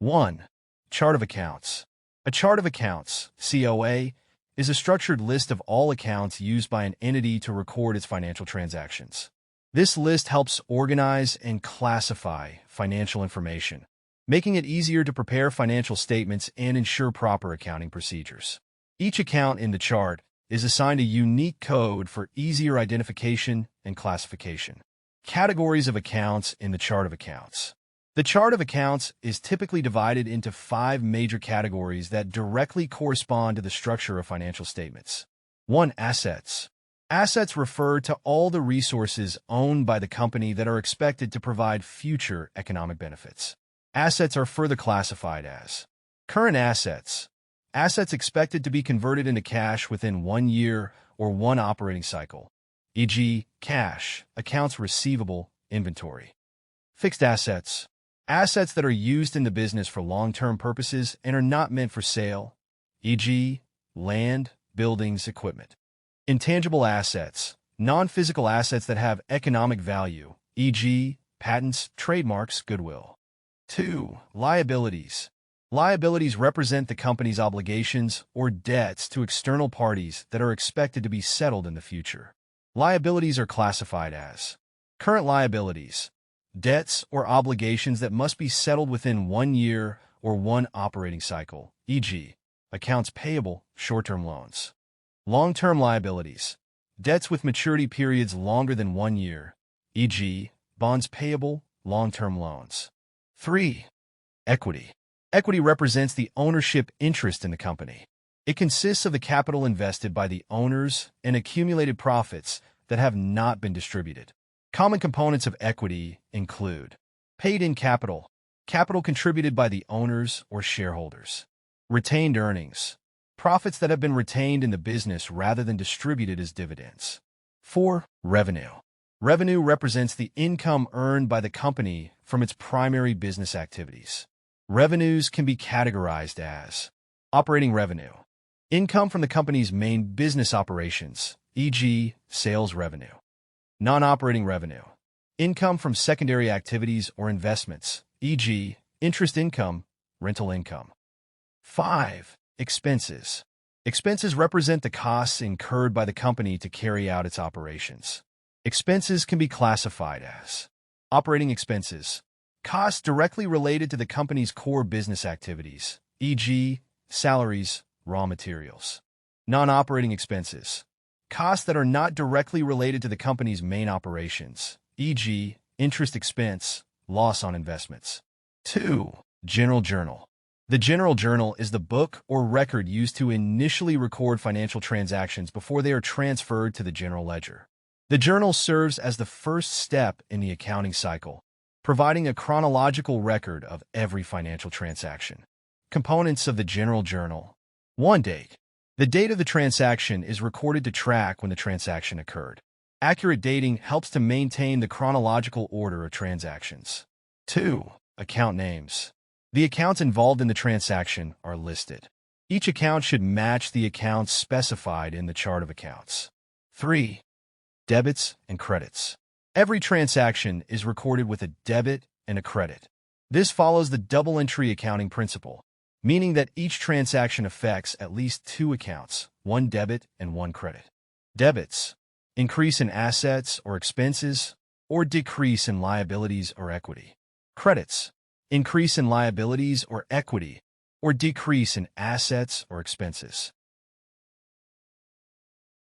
1. Chart of accounts. A chart of accounts, COA, is a structured list of all accounts used by an entity to record its financial transactions. This list helps organize and classify financial information, making it easier to prepare financial statements and ensure proper accounting procedures. Each account in the chart is assigned a unique code for easier identification and classification. Categories of accounts in the chart of accounts. The chart of accounts is typically divided into 5 major categories that directly correspond to the structure of financial statements. 1. Assets. Assets refer to all the resources owned by the company that are expected to provide future economic benefits. Assets are further classified as current assets. Assets expected to be converted into cash within 1 year or 1 operating cycle, e.g., cash, accounts receivable, inventory. Fixed assets. Assets that are used in the business for long-term purposes and are not meant for sale, e.g., land, buildings, equipment. Intangible assets. Non-physical assets that have economic value, e.g., patents, trademarks, goodwill. 2. Liabilities. Liabilities represent the company's obligations or debts to external parties that are expected to be settled in the future. Liabilities are classified as current liabilities, debts or obligations that must be settled within 1 year or 1 operating cycle, e.g., accounts payable, short-term loans. Long-term liabilities, debts with maturity periods longer than 1 year, e.g., bonds payable, long-term loans. 3. Equity. Equity represents the ownership interest in the company. It consists of the capital invested by the owners and accumulated profits that have not been distributed. Common components of equity include paid-in capital, capital contributed by the owners or shareholders. Retained earnings, profits that have been retained in the business rather than distributed as dividends. 4. Revenue. Revenue represents the income earned by the company from its primary business activities. Revenues can be categorized as operating revenue, income from the company's main business operations, e.g., sales revenue. Non-operating revenue, income from secondary activities or investments, e.g., interest income, rental income. 5. Expenses. Expenses represent the costs incurred by the company to carry out its operations. Expenses can be classified as operating expenses, costs directly related to the company's core business activities, e.g., salaries, raw materials. Non-operating expenses, costs that are not directly related to the company's main operations, e.g., interest expense, loss on investments. 2. General journal. The general journal is the book or record used to initially record financial transactions before they are transferred to the general ledger. The journal serves as the first step in the accounting cycle, providing a chronological record of every financial transaction. Components of the general journal. 1. Date. The date of the transaction is recorded to track when the transaction occurred. Accurate dating helps to maintain the chronological order of transactions. 2. Account names. The accounts involved in the transaction are listed. Each account should match the accounts specified in the chart of accounts. 3. Debits and credits. Every transaction is recorded with a debit and a credit. This follows the double entry accounting principle, meaning that each transaction affects at least 2 accounts, 1 debit and 1 credit. Debits, increase in assets or expenses, or decrease in liabilities or equity. Credits, increase in liabilities or equity, or decrease in assets or expenses.